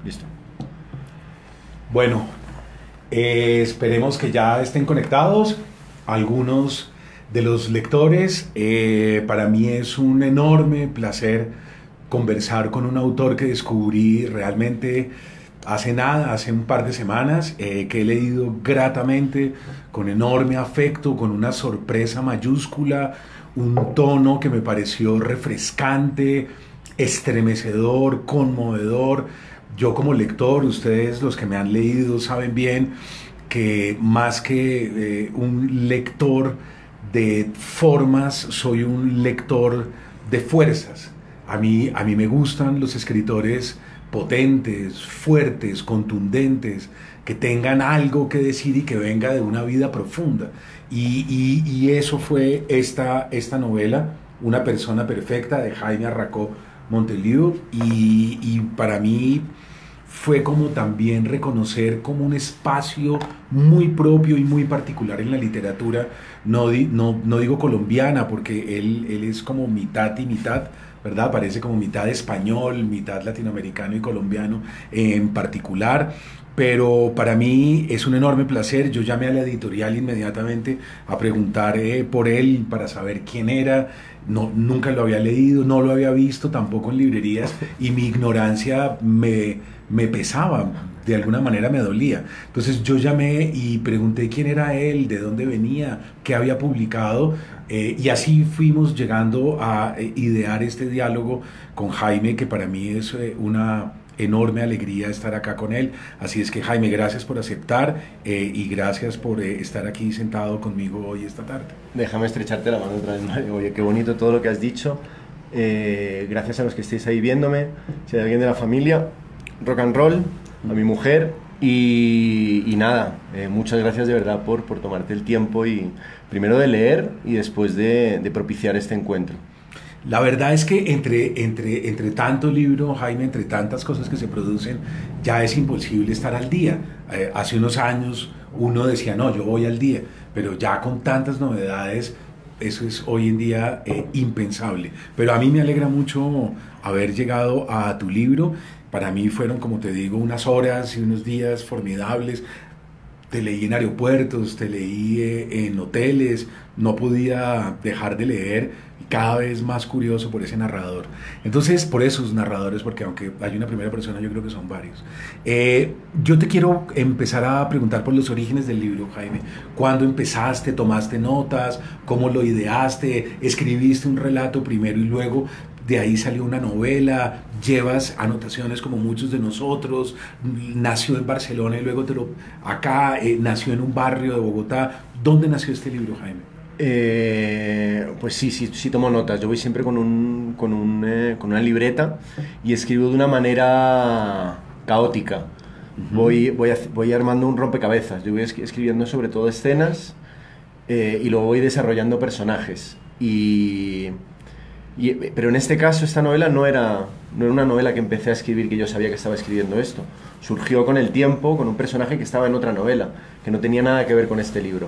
Listo. Bueno, esperemos que ya estén conectados algunos de los lectores. Para mí es un enorme placer conversar con un autor que descubrí realmente hace nada, hace un par de semanas, que he leído gratamente, con enorme afecto, con una sorpresa mayúscula, un tono que me pareció refrescante, estremecedor, conmovedor. Yo como lector, ustedes los que me han leído saben bien que más que un lector de formas, soy un lector de fuerzas. A mí me gustan los escritores potentes, fuertes, contundentes, que tengan algo que decir y que venga de una vida profunda. Y eso fue esta novela, Una persona perfecta, de Jaime Arracó Monteliu, y para mí fue como también reconocer como un espacio muy propio y muy particular en la literatura, no digo colombiana, porque él es como mitad y mitad, ¿verdad? Parece como mitad español, mitad latinoamericano y colombiano en particular. Pero para mí es un enorme placer. Yo llamé a la editorial inmediatamente a preguntar por él para saber quién era. No, nunca lo había leído, no lo había visto tampoco en librerías, y mi ignorancia me pesaba, de alguna manera me dolía. Entonces yo llamé y pregunté quién era él, de dónde venía, qué había publicado, y así fuimos llegando a idear este diálogo con Jaime, que para mí es una enorme alegría estar acá con él. Así es que, Jaime, gracias por aceptar, y gracias por estar aquí sentado conmigo hoy esta tarde. Déjame estrecharte la mano otra vez, Mario. Oye, qué bonito todo lo que has dicho. Gracias a los que estéis ahí viéndome, si hay alguien de la familia, rock and roll, a mi mujer, y nada, muchas gracias de verdad por tomarte el tiempo, y primero de leer y después de propiciar este encuentro. La verdad es que entre tanto libro, Jaime, entre tantas cosas que se producen, ya es imposible estar al día. Hace unos años uno decía, no, yo voy al día, pero ya con tantas novedades, eso es hoy en día impensable. Pero a mí me alegra mucho haber llegado a tu libro. Para mí fueron, como te digo, unas horas y unos días formidables. Te leí en aeropuertos, te leí en hoteles, no podía dejar de leer, y cada vez más curioso por ese narrador. Entonces, por esos narradores, porque aunque hay una primera persona, yo creo que son varios. Yo te quiero empezar a preguntar por los orígenes del libro, Jaime. ¿Cuándo empezaste? ¿Tomaste notas? ¿Cómo lo ideaste? ¿Escribiste un relato primero y luego de ahí salió una novela? ¿Llevas anotaciones como muchos de nosotros? ¿Nació en Barcelona y luego acá nació en un barrio de Bogotá? ¿Dónde nació este libro, Jaime? Pues sí tomo notas. Yo voy siempre con una libreta y escribo de una manera caótica. Voy armando un rompecabezas. Yo voy escribiendo sobre todo escenas, y luego voy desarrollando personajes. Pero en este caso esta novela no era una novela que empecé a escribir que yo sabía que estaba escribiendo esto. Surgió con el tiempo, con un personaje que estaba en otra novela, que no tenía nada que ver con este libro.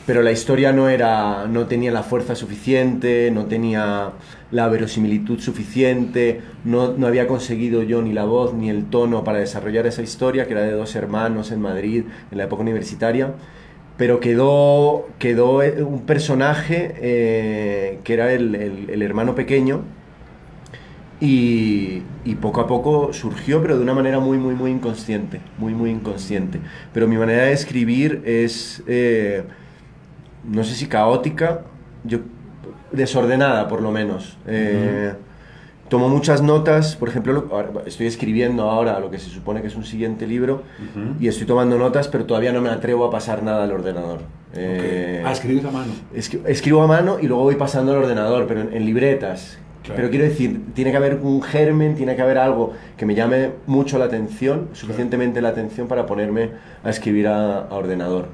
Pero la historia no tenía la fuerza suficiente, no tenía la verosimilitud suficiente, no había conseguido yo ni la voz ni el tono para desarrollar esa historia, que era de dos hermanos en Madrid en la época universitaria. Pero quedó un personaje que era el hermano pequeño, y poco a poco surgió, pero de una manera muy inconsciente, muy inconsciente. Pero mi manera de escribir es, no sé si caótica, desordenada por lo menos. Tomo muchas notas, por ejemplo, estoy escribiendo ahora lo que se supone que es un siguiente libro, y estoy tomando notas, pero todavía no me atrevo a pasar nada al ordenador. ¿Escribes a mano? Escribo a mano y luego voy pasando al ordenador, pero en libretas. Claro. Pero quiero decir, tiene que haber un germen, tiene que haber algo que me llame mucho la atención, suficientemente la atención para ponerme a escribir a ordenador.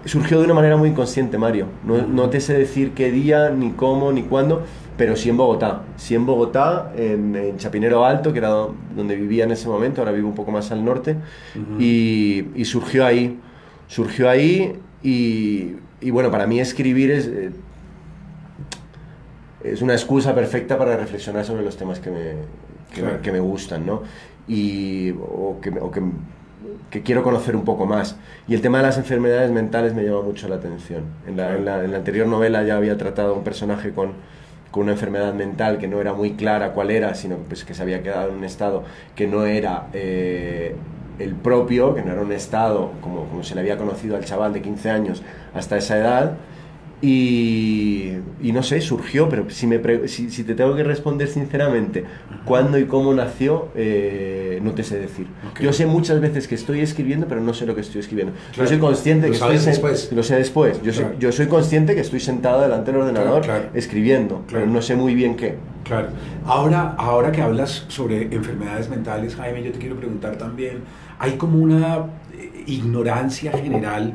Surgió de una manera muy inconsciente, Mario. No te sé decir qué día, ni cómo, ni cuándo, pero sí en Bogotá. Sí en Bogotá, en Chapinero Alto, que era donde vivía en ese momento. Ahora vivo un poco más al norte. Y surgió ahí. Y bueno, para mí escribir es una excusa perfecta para reflexionar sobre los temas Claro. que me gustan, ¿no? Que quiero conocer un poco más. Y el tema de las enfermedades mentales me llama mucho la atención. En la anterior novela ya había tratado a un personaje con una enfermedad mental que no era muy clara cuál era, sino pues, que se había quedado en un estado que no era el propio, que no era un estado como se le había conocido al chaval de 15 años hasta esa edad. Y no sé, surgió, pero si te tengo que responder sinceramente cuándo y cómo nació, no te sé decir. Okay. Yo sé muchas veces que estoy escribiendo, pero no sé lo que estoy escribiendo. Claro. Yo soy consciente que sabes después. lo sé después. Claro. Yo soy consciente que estoy sentado delante del ordenador Claro. escribiendo, pero no sé muy bien qué. Claro. Ahora que hablas sobre enfermedades mentales, Jaime, yo te quiero preguntar también, hay como una ignorancia general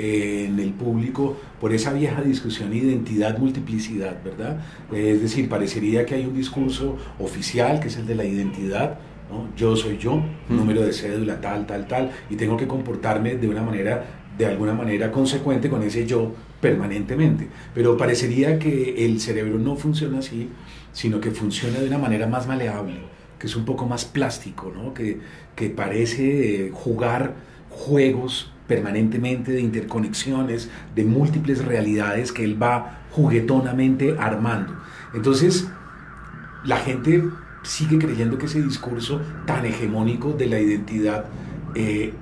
en el público por esa vieja discusión identidad-multiplicidad, ¿verdad? Es decir, parecería que hay un discurso oficial que es el de la identidad, ¿no? Yo soy yo, número de cédula, tal, y tengo que comportarme de alguna manera consecuente con ese yo permanentemente. Pero parecería que el cerebro no funciona así, sino que funciona de una manera más maleable, que es un poco más plástico, ¿no? Que parece jugar juegos permanentemente de interconexiones, de múltiples realidades que él va juguetonamente armando. Entonces, la gente sigue creyendo que ese discurso tan hegemónico de la identidad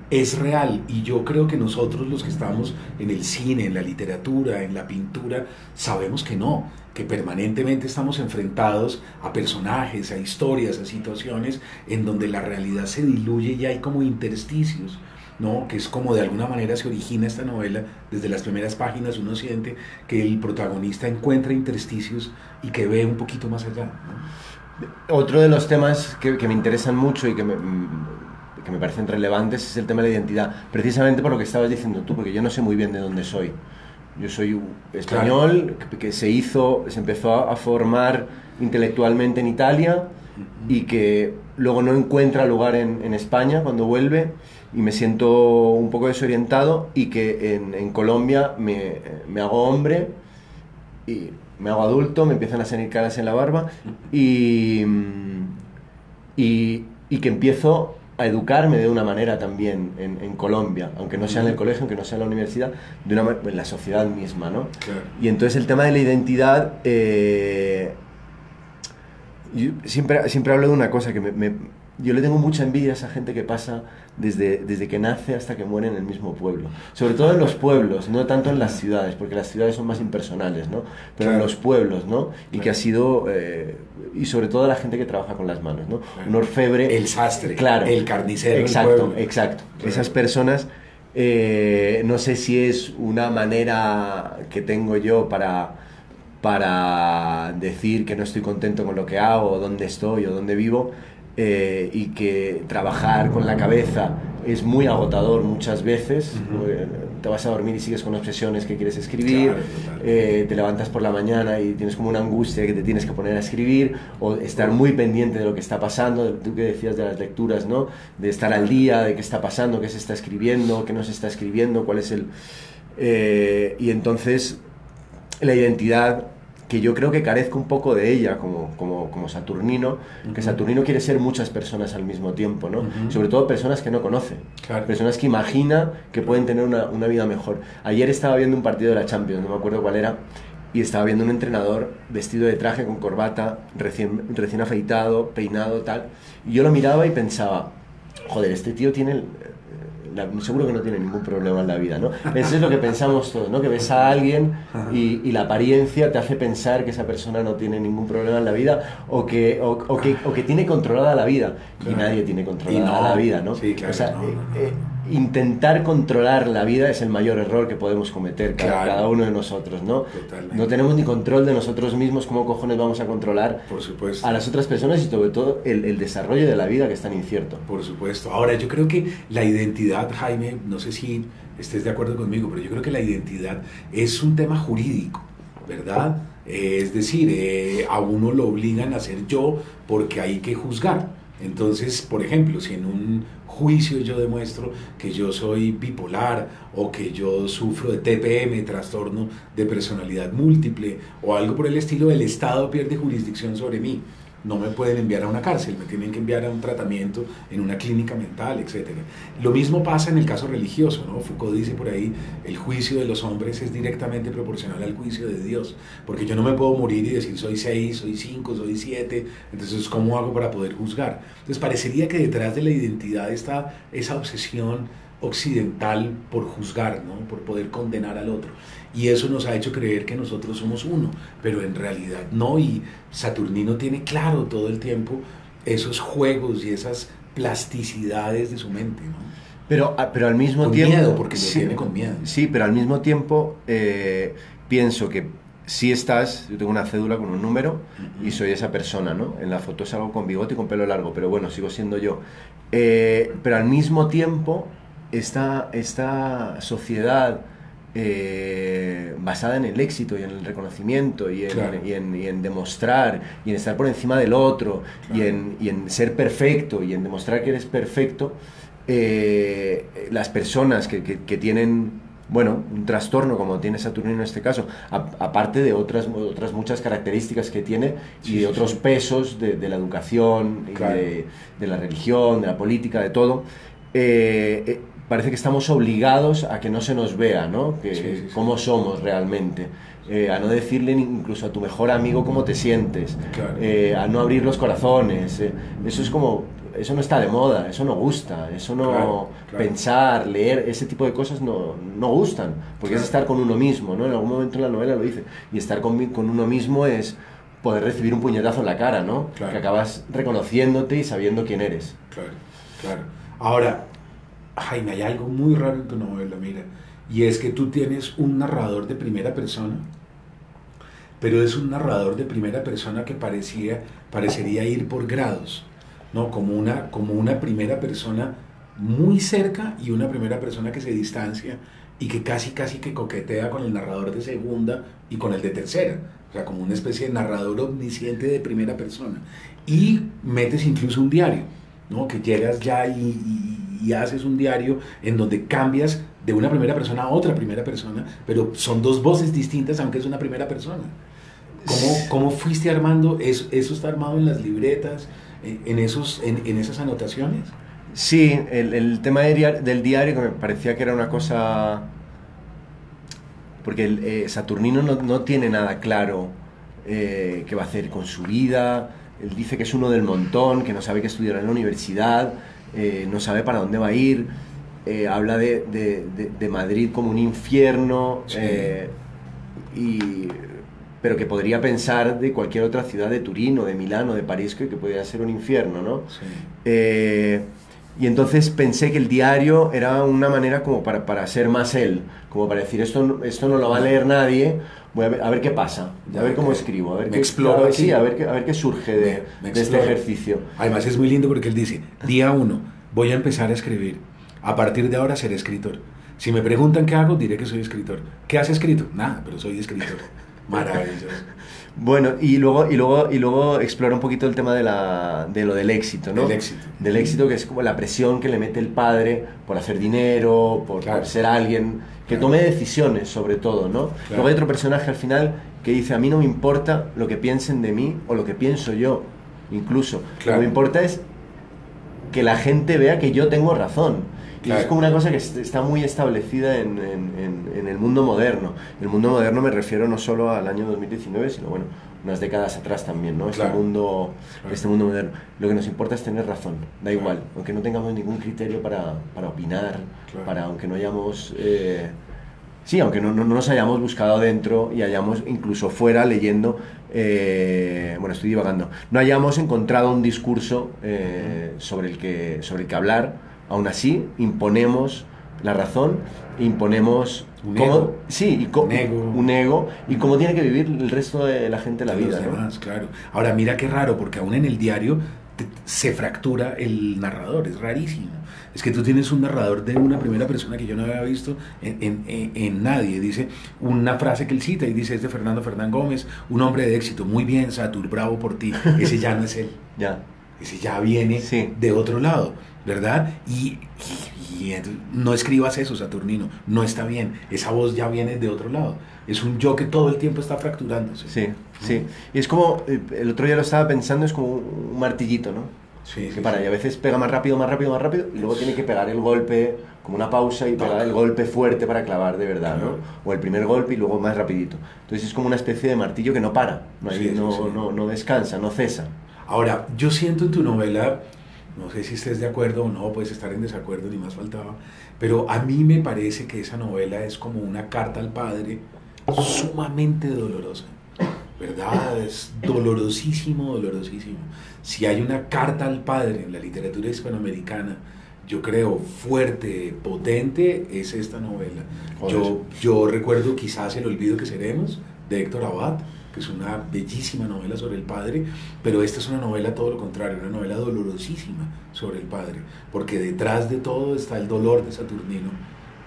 es real, y yo creo que nosotros los que estamos en el cine, en la literatura, en la pintura, sabemos que no, que permanentemente estamos enfrentados a personajes, a historias, a situaciones en donde la realidad se diluye y hay como intersticios, ¿no? Que es como de alguna manera se origina esta novela. Desde las primeras páginas uno siente que el protagonista encuentra intersticios y que ve un poquito más allá, ¿no? Otro de los temas que me interesan mucho y que me parecen relevantes es el tema de la identidad, precisamente por lo que estabas diciendo tú, porque yo no sé muy bien de dónde soy. Yo soy un español, claro, que se empezó a formar intelectualmente en Italia y que luego no encuentra lugar en España cuando vuelve, y me siento un poco desorientado, y que en Colombia me hago hombre y me hago adulto, me empiezan a salir caras en la barba y que empiezo a educarme de una manera también en Colombia, aunque no sea en el colegio, aunque no sea en la universidad, en la sociedad misma, ¿no? Claro. Y entonces el tema de la identidad, yo siempre hablo de una cosa que yo le tengo mucha envidia a esa gente que pasa desde que nace hasta que muere en el mismo pueblo. Sobre todo en los pueblos, no tanto en las ciudades, porque las ciudades son más impersonales, ¿no? Pero claro, en los pueblos, ¿no? Y claro, que ha sido... y sobre todo la gente que trabaja con las manos, ¿no? Claro. Un orfebre... El sastre, claro, el carnicero. Exacto, exacto. Claro. Esas personas, no sé si es una manera que tengo yo para decir que no estoy contento con lo que hago, o dónde estoy, o dónde vivo, y que trabajar con la cabeza es muy agotador muchas veces. Te vas a dormir y sigues con obsesiones que quieres escribir, claro, te levantas por la mañana y tienes como una angustia que te tienes que poner a escribir, o estar muy pendiente de lo que está pasando, tú que decías de las lecturas, ¿no? De estar al día, de qué está pasando, qué se está escribiendo, qué no se está escribiendo, cuál es el... y entonces la identidad, que yo creo que carezco un poco de ella como Saturnino, que Saturnino quiere ser muchas personas al mismo tiempo, ¿no? Sobre todo personas que no conoce, claro, personas que imagina que pueden tener una vida mejor. Ayer estaba viendo un partido de la Champions, no me acuerdo cuál era, y estaba viendo un entrenador vestido de traje con corbata, recién afeitado, peinado, tal, y yo lo miraba y pensaba, joder, este tío tiene... seguro que no tiene ningún problema en la vida, ¿no? Eso es lo que pensamos todos, ¿no? Que ves a alguien y la apariencia te hace pensar que esa persona no tiene ningún problema en la vida, o que tiene controlada la vida, claro, y nadie tiene controlada la vida, ¿no? Sí, claro, o sea, intentar controlar la vida es el mayor error que podemos cometer cada uno de nosotros, ¿no? Totalmente. No tenemos ni control de nosotros mismos. ¿Cómo cojones vamos a controlar, por supuesto, a las otras personas, y sobre todo el desarrollo de la vida, que es tan incierto? Por supuesto. Ahora, yo creo que la identidad, Jaime, no sé si estés de acuerdo conmigo, pero yo creo que la identidad es un tema jurídico, ¿verdad? Es decir, a uno lo obligan a ser yo porque hay que juzgar, Entonces, por ejemplo, si en un juicio yo demuestro que yo soy bipolar o que yo sufro de TPM, trastorno de personalidad múltiple o algo por el estilo, el Estado pierde jurisdicción sobre mí. No me pueden enviar a una cárcel, me tienen que enviar a un tratamiento en una clínica mental, etcétera. Lo mismo pasa en el caso religioso, ¿no? Foucault dice por ahí, el juicio de los hombres es directamente proporcional al juicio de Dios, porque yo no me puedo morir y decir soy 6, soy 5, soy 7, entonces ¿cómo hago para poder juzgar? Entonces parecería que detrás de la identidad está esa obsesión occidental por juzgar, ¿no? Por poder condenar al otro. Y eso nos ha hecho creer que nosotros somos uno, pero en realidad no, y Saturnino tiene claro todo el tiempo esos juegos y esas plasticidades de su mente, ¿no? Pero al mismo con tiempo... miedo, porque sí, lo tiene con miedo. Sí, pero al mismo tiempo pienso que si estás, yo tengo una cédula con un número y soy esa persona, ¿no? En la foto salgo con bigote y con pelo largo, pero bueno, sigo siendo yo. Pero al mismo tiempo, esta sociedad basada en el éxito y en el reconocimiento y en, Claro. y en demostrar y en estar por encima del otro, Claro. y en ser perfecto y en demostrar que eres perfecto, las personas que tienen, bueno, un trastorno como tiene Saturnino en este caso, aparte de otras muchas características que tiene y Sí, de sí, otros sí. pesos de la educación, y Claro. de la religión, de la política, de todo, parece que estamos obligados a que no se nos vea, ¿no? Que, Sí, sí, sí. cómo somos realmente. A no decirle incluso a tu mejor amigo cómo te sientes, Claro. a no abrir los corazones. Eso es como, eso no está de moda, eso no gusta, eso no, Claro, claro. pensar, leer, ese tipo de cosas no gustan, porque Claro. es estar con uno mismo, ¿no? En algún momento en la novela lo dice, y estar con uno mismo es poder recibir un puñetazo en la cara, ¿no? Claro. Que acabas reconociéndote y sabiendo quién eres. Claro, claro. Ahora, Jaime, hay algo muy raro en tu novela, mira, y es que tú tienes un narrador de primera persona, pero es un narrador de primera persona que parecería ir por grados, ¿no? Como una primera persona muy cerca y una primera persona que se distancia y que casi que coquetea con el narrador de segunda y con el de tercera, o sea, como una especie de narrador omnisciente de primera persona. Y metes incluso un diario, ¿no? Que llegas ya y haces un diario en donde cambias de una primera persona a otra primera persona, pero son dos voces distintas aunque es una primera persona. ¿Cómo fuiste armando eso? ¿Eso está armado en las libretas, en esas anotaciones? Sí, el tema del diario, que me parecía que era una cosa... Porque Saturnino no tiene nada claro qué va a hacer con su vida. Él dice que es uno del montón, que no sabe qué estudiar en la universidad, no sabe para dónde va a ir. Habla de Madrid como un infierno, Sí. pero que podría pensar de cualquier otra ciudad, de Turín o de Milán o de París, que podría ser un infierno, ¿no? Sí. Y entonces pensé que el diario era una manera como para ser más él, como para decir, esto no lo va a leer nadie, voy a ver qué pasa, a ver cómo escribo, a ver qué exploro aquí. sí, a ver qué surge de este exploro. ejercicio. Además es muy lindo porque él dice, día 1, voy a empezar a escribir, a partir de ahora seré escritor. Si me preguntan qué hago, diré que soy escritor. ¿Qué has escrito? Nada, pero soy escritor. Maravilloso. Bueno, y luego explora un poquito el tema de lo del éxito, ¿no? Del éxito. Del éxito, que es como la presión que le mete el padre por hacer dinero, por ser alguien, que tome decisiones sobre todo, ¿no? Claro. Luego hay otro personaje al final que dice, a mí no me importa lo que piensen de mí o lo que pienso yo, incluso. Lo que me importa es que la gente vea que yo tengo razón. Y es como una cosa que está muy establecida en el mundo moderno. El mundo moderno me refiero no solo al año 2019, sino bueno, unas décadas atrás también, ¿no? Este mundo moderno. Lo que nos importa es tener razón, da igual, aunque no tengamos ningún criterio para opinar, aunque no hayamos... sí, aunque no nos hayamos buscado dentro y hayamos incluso fuera leyendo, bueno, estoy divagando, no hayamos encontrado un discurso sobre el que hablar. Aún así, imponemos la razón, imponemos un ego y cómo tiene que vivir el resto de la gente la vida, ¿no? Demás, claro. Ahora, mira qué raro, porque aún en el diario se fractura el narrador, es rarísimo. Es que tú tienes un narrador de una primera persona que yo no había visto en nadie. Dice una frase que él cita y dice, es de Fernando Fernán Gómez, un hombre de éxito, muy bien, Satur, bravo por ti. Ese ya no es él. Ya. ese ya viene Sí. de otro lado, ¿verdad? Y no escribas eso, Saturnino, no está bien, esa voz ya viene de otro lado, es un yo que todo el tiempo está fracturándose. Sí, sí. Y es como, el otro día lo estaba pensando, es como un martillito, ¿no? Sí, Que sí, para, sí. y a veces pega más rápido, más rápido, más rápido, y luego tiene que pegar el golpe, como una pausa, y pegar el golpe fuerte para clavar de verdad, ¿no? Claro. O el primer golpe y luego más rapidito. Entonces es como una especie de martillo que no para, no, Sí, sí, no, sí. no descansa, no cesa. Ahora, yo siento en tu novela, no sé si estés de acuerdo o no, puedes estar en desacuerdo, ni más faltaba, pero a mí me parece que esa novela es como una carta al padre sumamente dolorosa, ¿verdad? Es dolorosísimo, dolorosísimo. Si hay una carta al padre en la literatura hispanoamericana, yo creo fuerte, potente, es esta novela. Yo recuerdo quizás El olvido que seremos, de Héctor Abad, que es una bellísima novela sobre el padre, pero esta es una novela todo lo contrario, una novela dolorosísima sobre el padre, porque detrás de todo está el dolor de Saturnino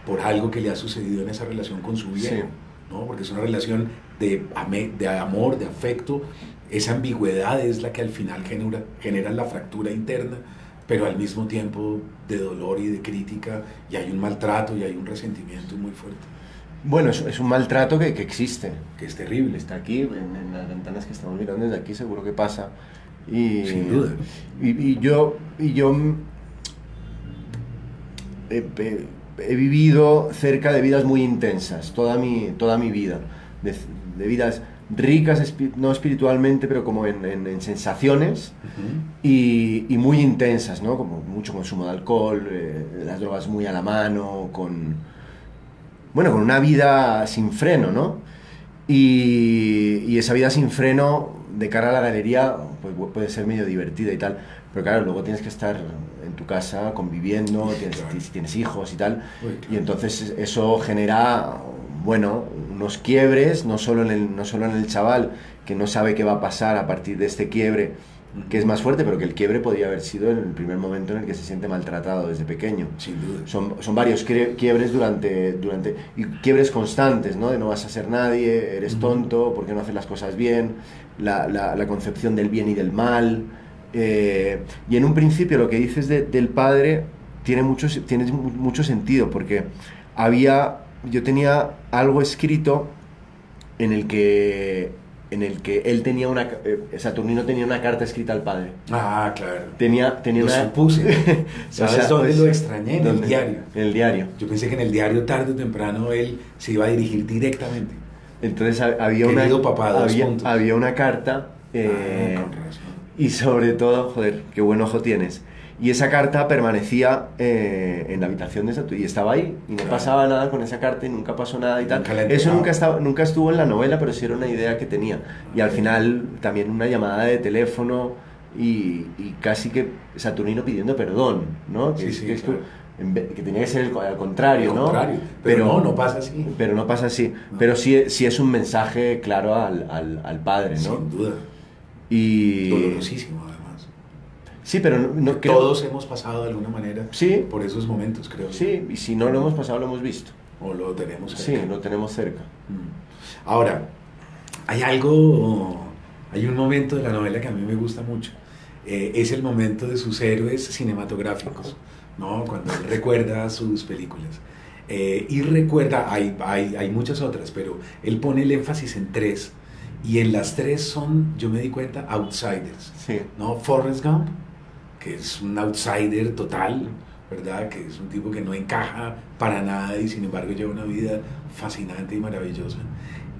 por algo que le ha sucedido en esa relación con su viejo, Sí. ¿no? Porque es una relación de amor, de afecto, esa ambigüedad es la que al final genera la fractura interna, pero al mismo tiempo de dolor y de crítica, y hay un maltrato y hay un resentimiento muy fuerte, Bueno, es un maltrato que existe, que es terrible. está aquí, en las ventanas que estamos mirando desde aquí, seguro que pasa. Y, Sin duda. y yo he vivido cerca de vidas muy intensas, toda mi vida, de vidas ricas, no espiritualmente, pero como en sensaciones, Uh-huh. y muy intensas, ¿no? Como mucho consumo de alcohol, las drogas muy a la mano, bueno, con una vida sin freno, ¿no? Y esa vida sin freno, de cara a la galería, pues puede ser medio divertida y tal, pero claro, luego tienes que estar en tu casa conviviendo, Claro. si tienes hijos y tal, Uy, claro. y entonces eso genera, bueno, unos quiebres, no solo en el chaval, que no sabe qué va a pasar a partir de este quiebre, que es más fuerte, pero que el quiebre podría haber sido en el primer momento en el que se siente maltratado desde pequeño. Sin duda. Son varios quiebres y quiebres constantes, ¿no? De no vas a ser nadie, eres tonto, ¿por qué no haces las cosas bien? La concepción del bien y del mal. Y en un principio lo que dices del padre tiene mucho sentido, porque yo tenía algo escrito en el que él tenía Saturnino tenía una carta escrita al padre. Ah, claro. Tenía Lo una... supuse. ¿Sabes O sea, dónde pues, lo extrañé? En el ¿dónde? diario. En el diario. Yo pensé que en el diario tarde o temprano él se iba a dirigir directamente. Entonces había Querido papá, puntos. había una carta, Con razón. y sobre todo, joder, qué buen ojo tienes. Y esa carta permanecía en la habitación de Saturnino, y estaba ahí, y no pasaba nada con esa carta, y nunca pasó nada y tal. Nunca la Eso entregaba. nunca estuvo en la novela, pero sí era una idea que tenía. Y al final también una llamada de teléfono, y casi que Saturnino pidiendo perdón, ¿no? Sí, sí, que claro. que tenía que ser al contrario, Al ¿no? contrario. Pero no pasa así. Pero no pasa así. No. Pero sí es un mensaje claro al padre, ¿no? Sin duda. Y... Dolorosísimo, además. Sí, pero no creo... Todos hemos pasado de alguna manera Sí. por esos momentos, creo. Sí, y si no lo hemos pasado, lo hemos visto. O lo tenemos Sí, cerca. lo tenemos cerca. Ahora, hay un momento de la novela que a mí me gusta mucho. Es el momento de sus héroes cinematográficos, ¿no? Cuando él recuerda sus películas. Y recuerda, hay muchas otras, pero él pone el énfasis en tres. Y en las tres son, yo me di cuenta, outsiders, Sí. ¿no? Forrest Gump, que es un outsider total, ¿verdad? Que es un tipo que no encaja para nada y sin embargo lleva una vida fascinante y maravillosa.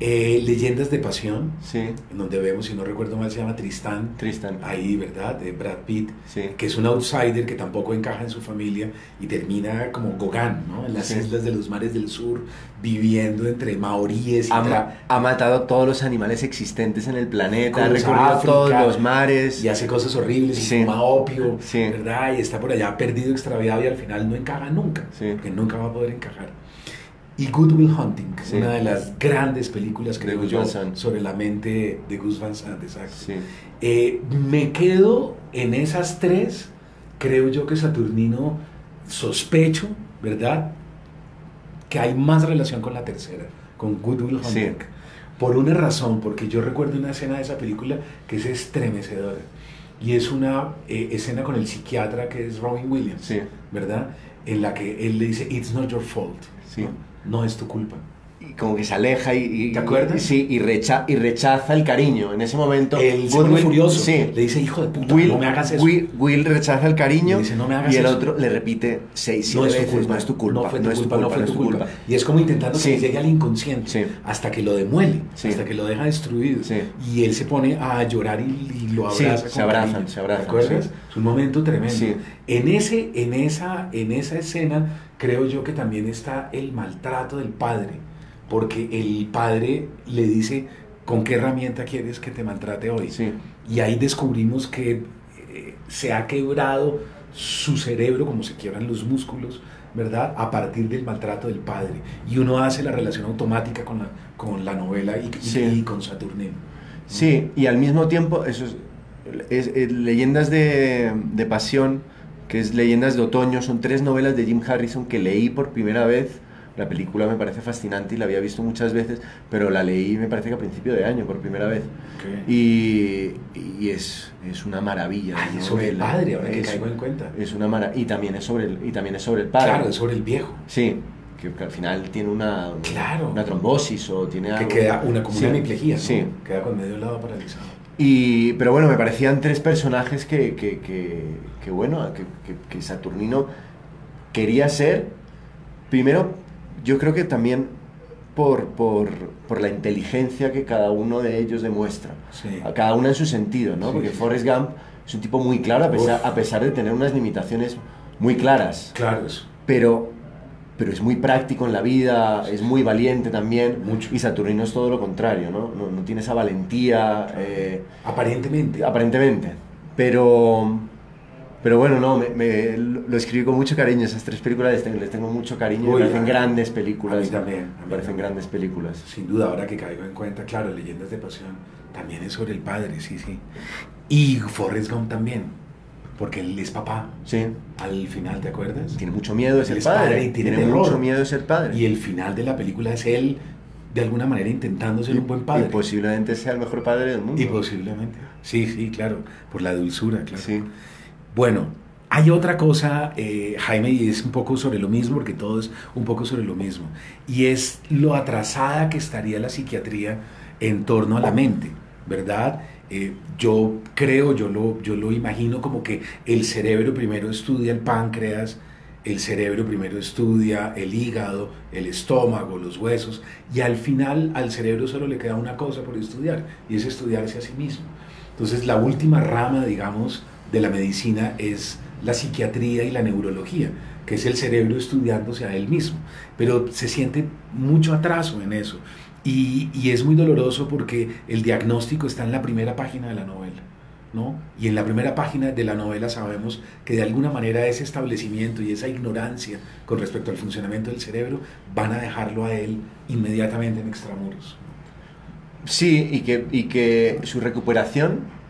Leyendas de Pasión, Sí. en donde vemos, si no recuerdo mal, se llama Tristán. Tristan. Ahí, ¿verdad? De Brad Pitt, Sí. que es un outsider que tampoco encaja en su familia y termina como Gauguin, ¿no? En las Sí. islas de los mares del sur, viviendo entre maoríes y Ha matado todos los animales existentes en el planeta, ha Cruza recorrido África, todos los mares. y hace cosas horribles y Sí. fuma opio, Sí. ¿verdad? Y está por allá perdido, extraviado y al final no encaja nunca, Sí. porque nunca va a poder encajar. Y Good Will Hunting, Sí. una de las grandes películas, De creo Gus yo, Van Sant. sobre la mente de Gus Van Sant, exacto. Sí. Me quedo en esas tres, creo yo que Saturnino, sospecho, ¿verdad? Que hay más relación con la tercera, con Good Will Hunting. Sí. Por una razón, porque yo recuerdo una escena de esa película que es estremecedora. y es una escena con el psiquiatra que es Robin Williams, Sí. ¿verdad? En la que él le dice, it's not your fault, Sí. no es tu culpa. Y como que se aleja ¿Te acuerdas? Sí, y rechaza el cariño. En ese momento... Él se pone furioso, Sí. le dice, hijo de puta, Will, no me hagas eso. Will rechaza el cariño, Le dice, "No me hagas y el eso". otro le repite 6, 7 No es tu veces, culpa, no es tu culpa, no fue tu culpa. Y es como intentando Sí. que llegue al inconsciente, Sí. hasta que lo demuele, Sí. hasta que lo deja destruido. Sí. Y él se pone a llorar y lo abraza. Sí, con se abrazan, cariño. se abrazan, ¿Te acuerdas? sí. Es un momento tremendo. Sí. En esa escena creo yo que también está el maltrato del padre, porque el padre le dice, ¿con qué herramienta quieres que te maltrate hoy? Sí. Y ahí descubrimos que se ha quebrado su cerebro, como se quiebran los músculos, ¿verdad? A partir del maltrato del padre. Y uno hace la relación automática con la novela Sí. y con Saturnino. Sí, y al mismo tiempo, eso es Leyendas de Pasión, que es Leyendas de Otoño, son 3 novelas de Jim Harrison que leí por primera vez. La película me parece fascinante y la había visto muchas veces, pero la leí, me parece que a principio de año por primera vez. Okay. Y es una maravilla. Ay, de es sobre el novela. padre, ahora que caigo en cuenta. Es una maravilla. Y también es sobre el padre. Claro, es sobre el viejo. Sí, que al final tiene una Claro. trombosis o tiene Que algo. queda como Sí, una hemiplegia, ¿no? sí. Queda con medio lado paralizado. Pero bueno, me parecían 3 personajes que Saturnino quería ser. Primero, yo creo que también por la inteligencia que cada uno de ellos demuestra. Sí. A cada uno en su sentido, ¿no? Sí, Porque sí. Forrest Gump es un tipo muy claro, a pesar de tener unas limitaciones muy claras. Claro, eso. Pero es muy práctico en la vida, es muy valiente también. Mucho. Y Saturnino es todo lo contrario, ¿no? No tiene esa valentía. Aparentemente. Aparentemente. Pero bueno, no, lo escribí con mucho cariño. Esas 3 películas les tengo mucho cariño. Uy, Me parecen grandes A películas. mí también. Me parecen grandes películas. Sin duda, ahora que caigo en cuenta, claro, Leyendas de Pasión también es sobre el padre, sí, sí. Y Forrest Gump también, porque él es papá. Sí. Al final, ¿te acuerdas? Tiene mucho miedo de Él ser es padre. y tiene mucho terror. miedo de ser padre. Y el final de la película es él, de alguna manera, intentando ser un buen padre. Y posiblemente sea el mejor padre del mundo. Y posiblemente. Sí, sí, claro. Por la dulzura, claro. Sí. Bueno, hay otra cosa, Jaime, y es un poco sobre lo mismo, porque todo es un poco sobre lo mismo, y es lo atrasada que estaría la psiquiatría en torno a la mente, ¿verdad? Yo creo, yo lo imagino como que el cerebro primero estudia el páncreas, el cerebro primero estudia el hígado, el estómago, los huesos, y al final al cerebro solo le queda una cosa por estudiar, y es estudiarse a sí mismo. Entonces la última rama, digamos, de la medicina es la psiquiatría y la neurología, que es el cerebro estudiándose a él mismo, pero se siente mucho atraso en eso, y es muy doloroso porque el diagnóstico está en la primera página de la novela, ¿no? Y en la primera página de la novela sabemos que de alguna manera ese establecimiento y esa ignorancia con respecto al funcionamiento del cerebro van a dejarlo a él inmediatamente en extramuros. Sí, y que su recuperación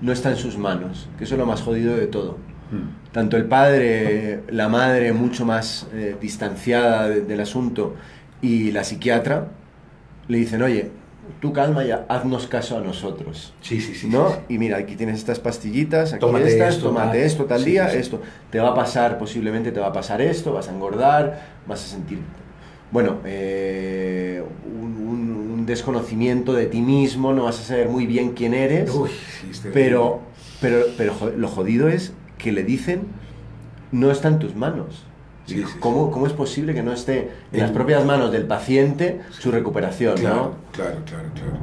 no está en sus manos, que eso es lo más jodido de todo. Tanto el padre, la madre mucho más distanciada del asunto, y la psiquiatra le dicen, oye, tú calma ya, haznos caso a nosotros. Sí, sí, sí. ¿no? Sí, sí. Y mira, aquí tienes estas pastillitas, aquí Tómate estas, esto, tómate esto tal sí, día, sí, sí. esto. Te va a pasar, posiblemente te va a pasar esto, vas a engordar, vas a sentir, bueno, un desconocimiento de ti mismo, no vas a saber muy bien quién eres. Uy, sí, pero lo jodido es que le dicen, no está en tus manos. Sí, sí, ¿Cómo es posible que no esté en las propias manos del paciente su recuperación? Claro, ¿no? claro.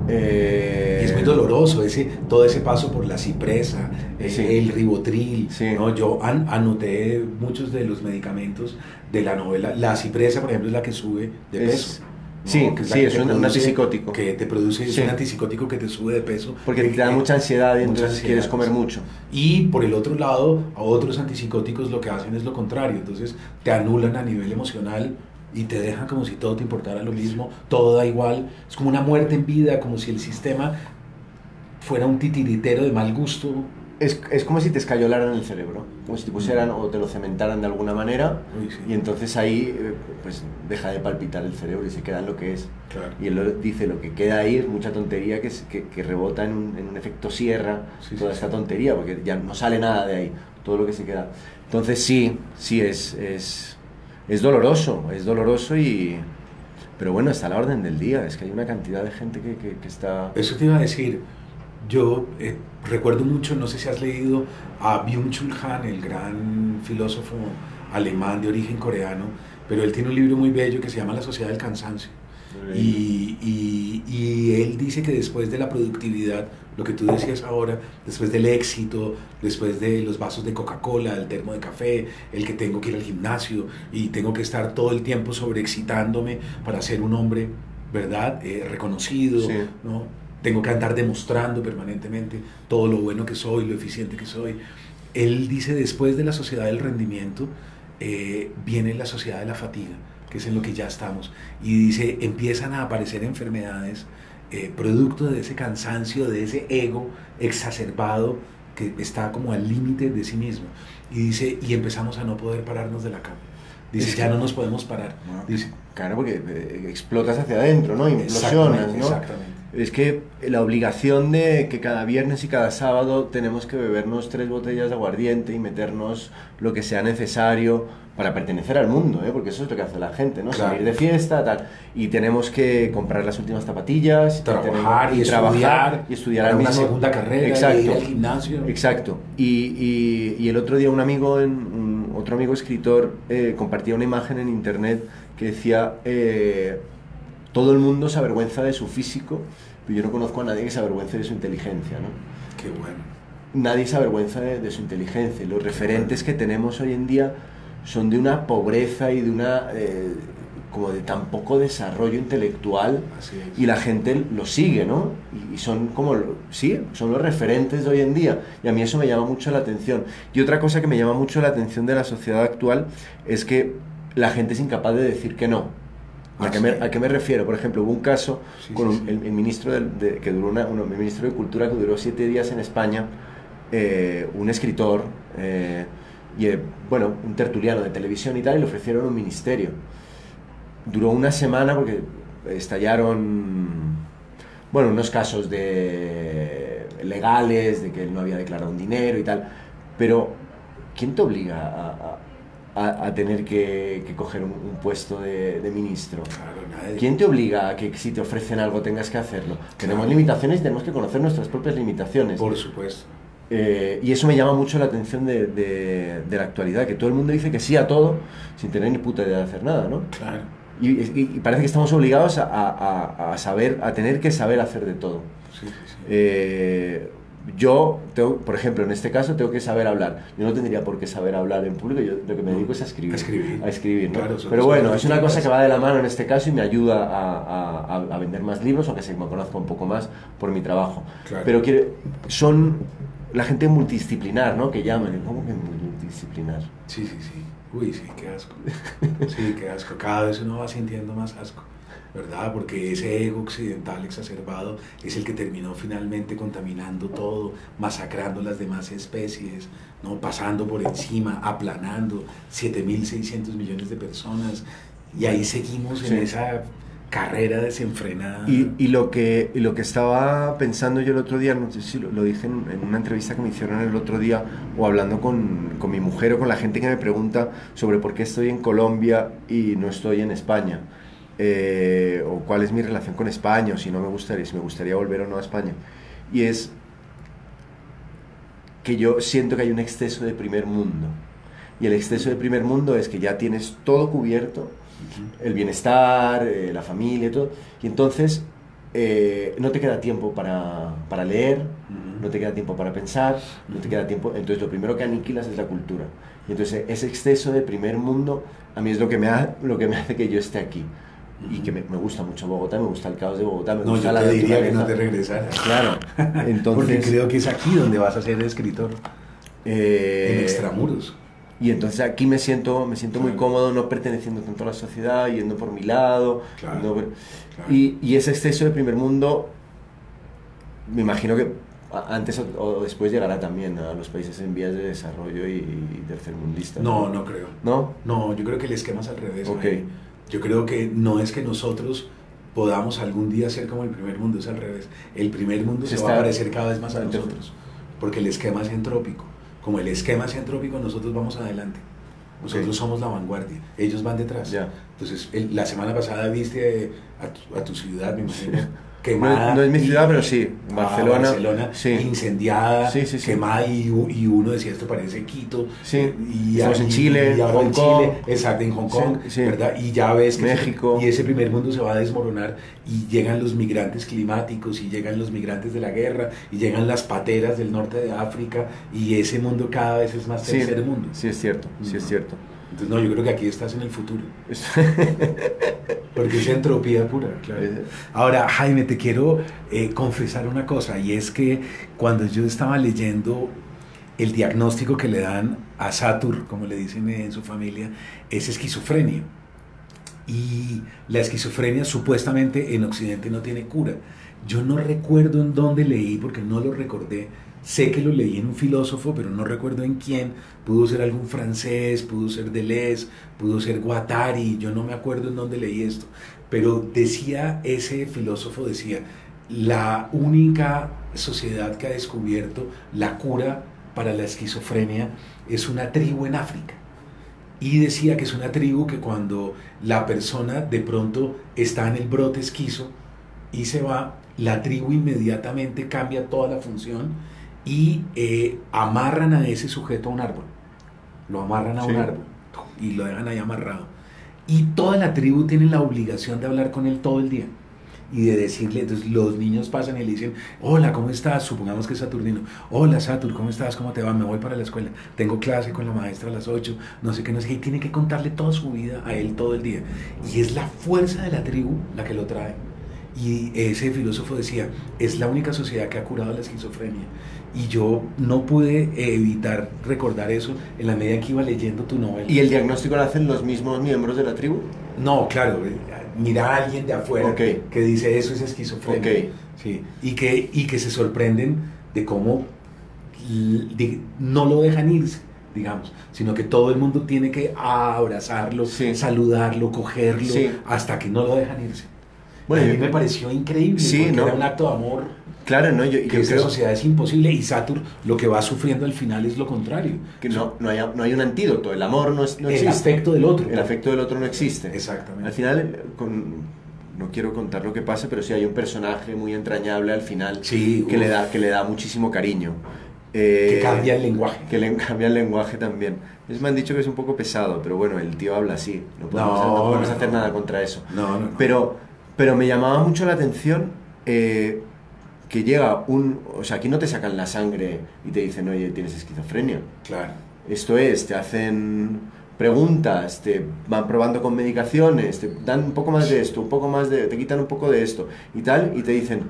Y es muy doloroso todo ese paso por la cipresa, Sí. el ribotril. Sí. ¿no? Yo anoté muchos de los medicamentos de la novela. La cipresa, por ejemplo, es la que sube de peso. ¿no? Sí, Que sí, es un antipsicótico. Que te produce, Sí. es un antipsicótico que te sube de peso. Porque te da mucha ansiedad y mucha entonces ansiedad, quieres comer sí. mucho. Y por el otro lado, a otros antipsicóticos lo que hacen es lo contrario. Entonces te anulan a nivel emocional y te dejan como si todo te importara lo mismo, todo da igual. Es como una muerte en vida, como si el sistema fuera un titiritero de mal gusto. es como si te escayolaran el cerebro, como si te pusieran o te lo cementaran de alguna manera. Uy, sí. Y entonces ahí pues deja de palpitar el cerebro y se queda en lo que es. Claro. Y él dice, lo que queda ahí es mucha tontería que rebota en un efecto sierra, Sí, toda sí, esta sí. tontería, porque ya no sale nada de ahí, todo lo que se queda. Entonces sí, es doloroso y... Pero bueno, está a la orden del día, es que hay una cantidad de gente que está... Eso te iba a decir. Yo recuerdo mucho, no sé si has leído a Byung-Chul Han, el gran filósofo alemán de origen coreano, pero él tiene un libro muy bello que se llama La Sociedad del Cansancio. Y él dice que después de la productividad, lo que tú decías ahora, después del éxito, después de los vasos de Coca-Cola, el termo de café, el que tengo que ir al gimnasio y tengo que estar todo el tiempo sobreexcitándome para ser un hombre, ¿verdad? Reconocido, Sí. ¿no? Tengo que andar demostrando permanentemente todo lo bueno que soy, lo eficiente que soy. Él dice, después de la sociedad del rendimiento, viene la sociedad de la fatiga, que es en lo que ya estamos. Y dice, empiezan a aparecer enfermedades producto de ese cansancio, de ese ego exacerbado que está como al límite de sí mismo. Y dice, y empezamos a no poder pararnos de la cama. Dice, Es ya que- no nos podemos parar. Dice, Claro, porque explotas hacia adentro, ¿no? Implosionas, ¿no? exactamente. Es que la obligación de que cada viernes y cada sábado tenemos que bebernos 3 botellas de aguardiente y meternos lo que sea necesario para pertenecer al mundo, ¿eh? Porque eso es lo que hace la gente, ¿no? Claro. Salir de fiesta, tal. Y tenemos que comprar las últimas zapatillas, Trabajar y trabajar y estudiar para al una mismo... segunda carrera, Exacto. y ir al gimnasio. Exacto. Y el otro día un amigo, otro amigo escritor, compartía una imagen en internet que decía, todo el mundo se avergüenza de su físico, pero yo no conozco a nadie que se avergüence de su inteligencia, ¿no? Qué bueno. Nadie se avergüenza de su inteligencia. Los referentes que tenemos hoy en día son de una pobreza y de una... como de tan poco desarrollo intelectual, Así es. y la gente lo sigue, ¿no? Y son como, sí, son los referentes de hoy en día, y a mí eso me llama mucho la atención. Y otra cosa que me llama mucho la atención de la sociedad actual es que la gente es incapaz de decir que no. ¿A qué me refiero? Por ejemplo, hubo un caso con el ministro que duró el ministro de Cultura que duró 7 días en España, un escritor, bueno, un tertuliano de televisión y tal, y le ofrecieron un ministerio. Duró una semana porque estallaron, bueno, unos casos legales, de que él no había declarado un dinero y tal, pero ¿quién te obliga a tener que coger un puesto de ministro? Claro, nadie. ¿Quién te obliga a que si te ofrecen algo tengas que hacerlo? Tenemos limitaciones y tenemos que conocer nuestras propias limitaciones. Por supuesto. Y eso me llama mucho la atención de la actualidad, que todo el mundo dice que sí a todo sin tener ni puta idea de hacer nada, ¿no? Claro. Y parece que estamos obligados a tener que saber hacer de todo. Sí, sí, sí. Yo, por ejemplo, en este caso tengo que saber hablar. Yo no tendría por qué saber hablar en público, yo lo que me dedico es a escribir. A escribir, ¿no? Claro, pero bueno, es una cosa que va de la mano en este caso y me ayuda a vender más libros, aunque se me conozca un poco más por mi trabajo. Claro. Pero son la gente multidisciplinar, ¿no? Que llaman. ¿Cómo que multidisciplinar? Sí, sí, sí. Uy, sí, qué asco. Sí, qué asco. Cada vez uno va sintiendo más asco, ¿verdad? Porque ese ego occidental exacerbado es el que terminó finalmente contaminando todo, masacrando las demás especies, ¿no? Pasando por encima, aplanando 7.600 millones de personas, y ahí seguimos en esa carrera desenfrenada. Y lo que estaba pensando yo el otro día, no sé si lo dije en una entrevista que me hicieron el otro día, o hablando con mi mujer o con la gente que me pregunta sobre por qué estoy en Colombia y no estoy en España, o cuál es mi relación con España, o si me gustaría volver o no a España. Y es que yo siento que hay un exceso de primer mundo. Y el exceso de primer mundo es que ya tienes todo cubierto, el bienestar, la familia y todo, y entonces no te queda tiempo para leer, no te queda tiempo para pensar, no te queda tiempo, entonces lo primero que aniquilas es la cultura. Y entonces ese exceso de primer mundo a mí es lo que me hace que yo esté aquí. Y que me gusta mucho Bogotá, me gusta el caos de Bogotá, me gusta la yo te diría que naturaleza. no te regresaras. Claro, entonces... Porque creo que es aquí donde vas a ser escritor, en extramuros. Y entonces aquí me siento Claro. muy cómodo, no perteneciendo tanto a la sociedad, yendo por mi lado. Claro, claro. Y ese exceso de primer mundo, me imagino que Antes o después llegará también a los países en vías de desarrollo y tercermundistas. No, no creo. ¿No? No, yo creo que el esquema es al revés. Ok. Yo creo que no es que nosotros podamos algún día ser como el primer mundo, es al revés. El primer mundo se va a parecer cada vez más a nosotros, porque el esquema es entrópico. Como el esquema es entrópico, nosotros vamos adelante. Nosotros somos la vanguardia, ellos van detrás. Ya. Entonces, la semana pasada viste a tu ciudad, me imagino, quemada. No es mi ciudad, pero sí, Barcelona sí. Incendiada, sí. quemada, y uno decía, esto parece Quito. Sí, y estamos en Chile, y ahora Hong en Kong. Chile, exacto, en Hong Kong, Sí. ¿verdad? Y ya ves que México. y ese primer mundo se va a desmoronar, y llegan los migrantes climáticos, y llegan los migrantes de la guerra, y llegan las pateras del norte de África, y ese mundo cada vez es más tercer mundo. Sí, es cierto, sí es cierto. Entonces, no, yo creo que aquí estás en el futuro. Porque es entropía pura, claro. Ahora, Jaime, te quiero confesar una cosa, y es que cuando yo estaba leyendo el diagnóstico que le dan a Satur, como le dicen en su familia, es esquizofrenia. Y la esquizofrenia supuestamente en Occidente no tiene cura. Yo no recuerdo en dónde leí, porque no lo recordé. Sé que lo leí en un filósofo, pero no recuerdo en quién. Pudo ser algún francés, pudo ser Deleuze, pudo ser Guattari, yo no me acuerdo en dónde leí esto. Pero decía, ese filósofo decía, la única sociedad que ha descubierto la cura para la esquizofrenia es una tribu en África. Y decía que es una tribu que cuando la persona de pronto está en el brote esquizo y se va, la tribu inmediatamente cambia toda la función y amarran a ese sujeto a un árbol. Lo amarran a un árbol y lo dejan ahí amarrado. Y toda la tribu tiene la obligación de hablar con él todo el día y de decirle. Entonces los niños pasan y le dicen, hola, ¿cómo estás? Supongamos que es Saturnino. Hola, Satur, ¿cómo estás? ¿Cómo te va? Me voy para la escuela, tengo clase con la maestra a las 8, no sé qué, y tiene que contarle toda su vida a él todo el día. Y es la fuerza de la tribu la que lo trae. Y ese filósofo decía, es la única sociedad que ha curado la esquizofrenia. Y yo no pude evitar recordar eso en la medida en que iba leyendo tu novela. ¿Y el diagnóstico lo hacen los mismos miembros de la tribu? No, claro, mira a alguien de afuera que dice eso es esquizofrenia. Sí, y que se sorprenden de cómo no lo dejan irse, digamos, sino que todo el mundo tiene que abrazarlo, saludarlo, cogerlo, hasta que no lo dejan irse. Bueno, a mí me pareció increíble, porque era un acto de amor. Claro, no, que esta sociedad es imposible, y Satur lo que va sufriendo al final es lo contrario. Que no hay un antídoto, el amor no existe. El afecto del otro. El afecto del otro no existe. Exactamente. Al final, no quiero contar lo que pasa, pero sí hay un personaje muy entrañable al final que le da muchísimo cariño. Que cambia el lenguaje. Que le cambia el lenguaje también. Me han dicho que es un poco pesado, pero bueno, el tío habla así. No podemos hacer nada contra eso. No. Pero me llamaba mucho la atención que llega o sea, aquí no te sacan la sangre y te dicen, oye, tienes esquizofrenia. Claro. Esto es, te hacen preguntas, te van probando con medicaciones, te dan un poco más de esto, un poco más de, te quitan un poco de esto y tal, y te dicen,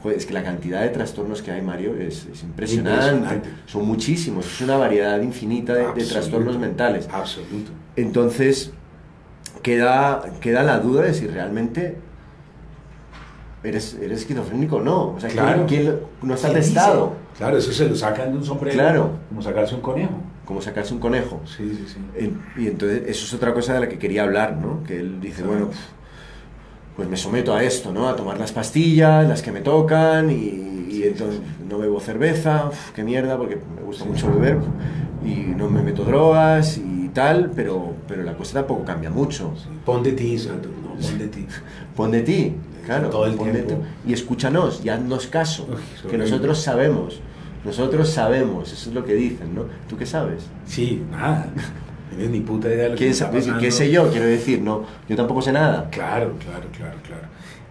joder, es que la cantidad de trastornos que hay, Mario, es impresionante. Son muchísimos, es una variedad infinita de trastornos mentales. Absoluto. Entonces, queda la duda de si realmente eres esquizofrénico o no. O sea, claro. ¿quién no está testado? Claro, eso se lo sacan de un sombrero. Claro. Como sacarse un conejo. Como sacarse un conejo. Sí. Y entonces, eso es otra cosa de la que quería hablar, ¿no? Que él dice, bueno, pues me someto a esto, ¿no? A tomar las pastillas, las que me tocan, y entonces no bebo cerveza, qué mierda, porque me gusta mucho beber, y no me meto drogas y tal, pero la cosa tampoco cambia mucho. Sí. Pon de ti, Santo, no, pon de ti. Pon de ti. Claro, todo el tiempo. Y escúchanos y haznos caso, que nosotros sabemos, eso es lo que dicen, ¿no? ¿Tú qué sabes? Sí, nada, no tienes ni puta idea de lo que está pasando. ¿Qué sé yo? Quiero decir, no, yo tampoco sé nada. Claro.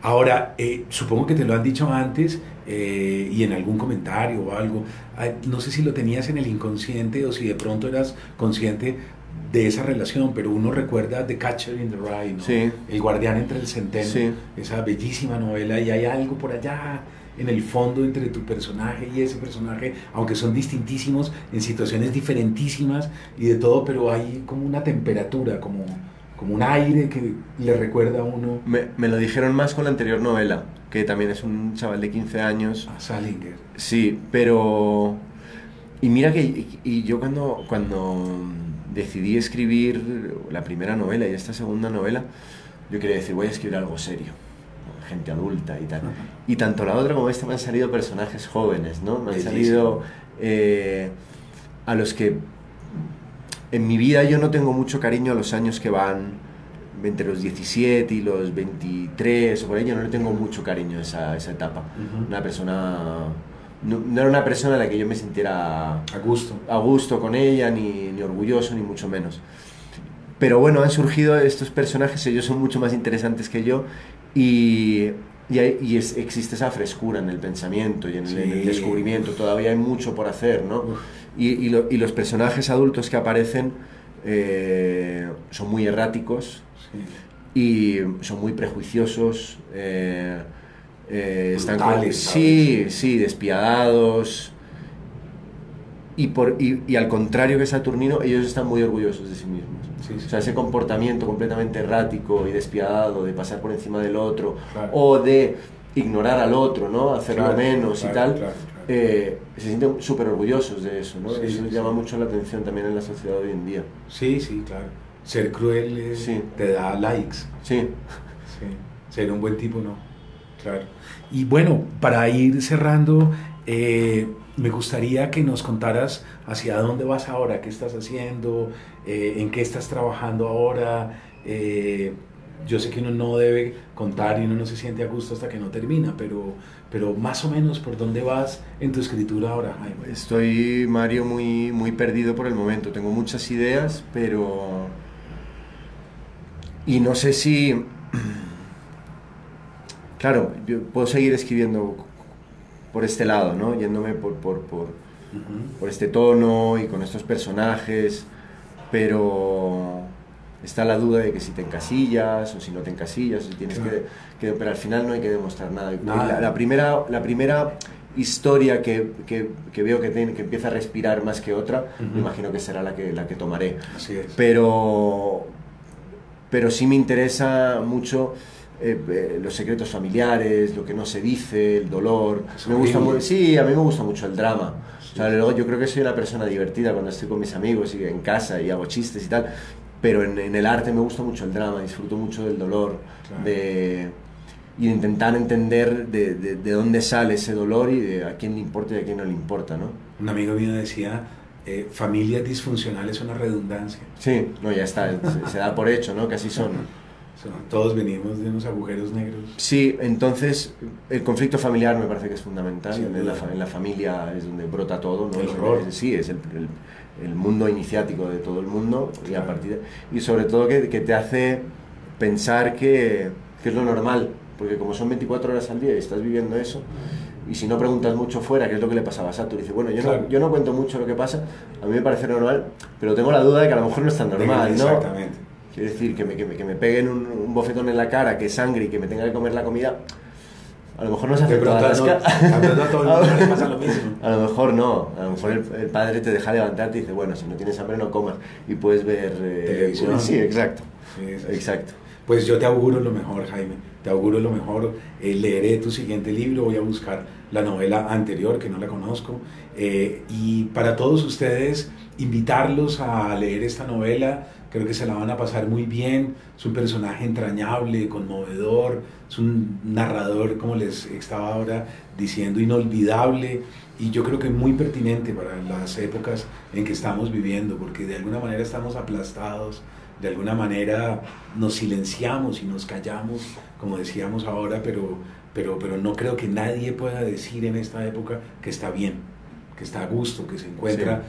Ahora, supongo que te lo han dicho antes y en algún comentario o algo, no sé si lo tenías en el inconsciente o si de pronto eras consciente de esa relación, pero uno recuerda The Catcher in the Rye, ¿no? Sí. El guardián entre el centeno, sí. Esa bellísima novela, y hay algo por allá en el fondo entre tu personaje y ese personaje, aunque son distintísimos, en situaciones diferentísimas y de todo, pero hay como una temperatura, como como un aire que le recuerda a uno Me lo dijeron más con la anterior novela, que también es un chaval de 15 años. a Salinger. Sí, pero... Y mira que y yo cuando decidí escribir la primera novela y esta segunda novela, yo quería decir, voy a escribir algo serio, ¿no? Gente adulta y tal. Y tanto la otra como esta me han salido personajes jóvenes, ¿no? Me han salido a los que en mi vida yo no tengo mucho cariño a los años que van entre los 17 y los 23 o por ahí, yo no le tengo mucho cariño a esa etapa. Una persona... No era una persona a la que yo me sintiera a gusto con ella, ni orgulloso, ni mucho menos. Pero bueno, han surgido estos personajes, ellos son mucho más interesantes que yo existe esa frescura en el pensamiento y en el descubrimiento, todavía hay mucho por hacer, ¿no? Y los personajes adultos que aparecen son muy erráticos y son muy prejuiciosos, están sí, despiadados y al contrario que Saturnino, ellos están muy orgullosos de sí mismos. O sea, ese comportamiento completamente errático y despiadado de pasar por encima del otro, o de ignorar al otro, ¿no? Hacerlo menos y tal, se sienten súper orgullosos de eso, ¿no? Eso llama mucho la atención también en la sociedad de hoy en día. Sí, claro. Ser cruel te da likes. Sí. Ser un buen tipo no. Claro. Y bueno, para ir cerrando, me gustaría que nos contaras hacia dónde vas ahora, qué estás haciendo, en qué estás trabajando ahora. Yo sé que uno no debe contar y uno no se siente a gusto hasta que no termina, pero más o menos por dónde vas en tu escritura ahora, Jaime. Estoy, Mario, muy perdido por el momento. Tengo muchas ideas, pero... Y no sé si... Claro, yo puedo seguir escribiendo por este lado, ¿no? Yéndome por este tono y con estos personajes, pero está la duda de que si te encasillas o si no te encasillas, si tienes pero al final no hay que demostrar nada. La primera historia que veo que empieza a respirar más que otra, me imagino que será la que tomaré. Así es. Pero sí me interesa mucho los secretos familiares, lo que no se dice, el dolor. Me gusta sí, a mí me gusta mucho el drama. O sea, luego yo creo que soy una persona divertida cuando estoy con mis amigos y en casa y hago chistes y tal, pero en el arte me gusta mucho el drama, disfruto mucho del dolor, y de intentar entender de dónde sale ese dolor y de a quién le importa y a quién no le importa, ¿no? Un amigo mío decía, familias disfuncionales son una redundancia. Sí, no, ya está, se da por hecho, ¿no? Que así son. Todos venimos de unos agujeros negros. Sí, entonces el conflicto familiar me parece que es fundamental. En la familia es donde brota todo, ¿no? El horror. Sí, es el mundo iniciático de todo el mundo, y a partir y sobre todo que te hace pensar que es lo normal, porque como son 24 horas al día y estás viviendo eso, y si no preguntas mucho fuera, que es lo que le pasaba a Saturn, dice, bueno, yo no cuento mucho lo que pasa, a mí me parece normal, pero tengo la duda de que a lo mejor no es tan normal, ¿no? Exactamente. Quiero decir, que me peguen un bofetón en la cara, que sangre y que me tenga que comer la comida, a lo mejor no se hace todas las a todo el mundo le pasa lo mismo. A lo mejor no, a lo mejor el padre te deja levantarte y dice, bueno, si no tienes hambre no comas, y puedes ver televisión. Sí, exacto. Sí. Exacto. Pues yo te auguro lo mejor, Jaime, te auguro lo mejor. Leeré tu siguiente libro, voy a buscar la novela anterior que no la conozco, y para todos ustedes invitarlos a leer esta novela. Creo que se la van a pasar muy bien. Es un personaje entrañable, conmovedor, es un narrador, como les estaba ahora diciendo, inolvidable, y yo creo que muy pertinente para las épocas en que estamos viviendo, porque de alguna manera estamos aplastados, de alguna manera nos silenciamos y nos callamos, como decíamos ahora, pero no creo que nadie pueda decir en esta época que está bien, que está a gusto, que se encuentra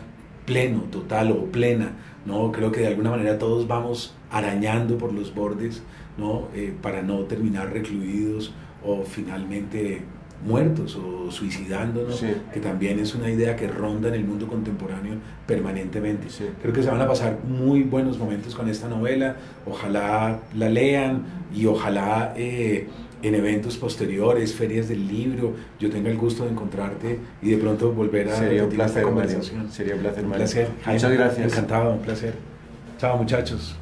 pleno, total o plena, ¿no? Creo que de alguna manera todos vamos arañando por los bordes, ¿no? Para no terminar recluidos o finalmente muertos o suicidándonos, que también es una idea que ronda en el mundo contemporáneo permanentemente. Creo que se van a pasar muy buenos momentos con esta novela, ojalá la lean y ojalá en eventos posteriores, ferias del libro, yo tenga el gusto de encontrarte y de pronto volver a Sería un placer, conversación. Sería un placer, Un placer. Muchas gracias. Encantado, un placer. Chao, muchachos.